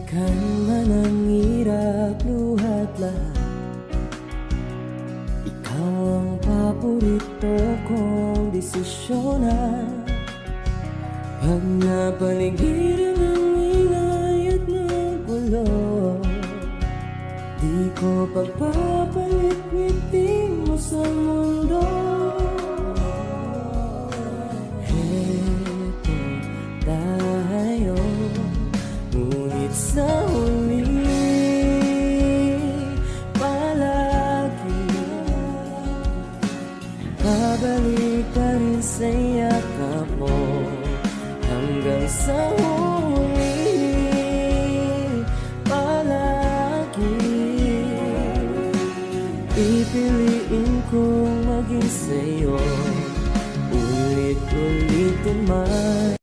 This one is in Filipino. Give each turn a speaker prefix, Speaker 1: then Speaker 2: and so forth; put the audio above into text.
Speaker 1: Balikan man ang hirap, luhat lahat, ikaw ang paborito kong desisyonan. Pag napaligiran ng ingay at ng gulo, di ko pagpapalit ngiti mo sa mundo. Heto tayo, ngunit sa huli palagi babalik pa rin sa yakap mo. Hanggang sa huli palagi pipiliin kong maging sa'yo, ulit-ulitin man.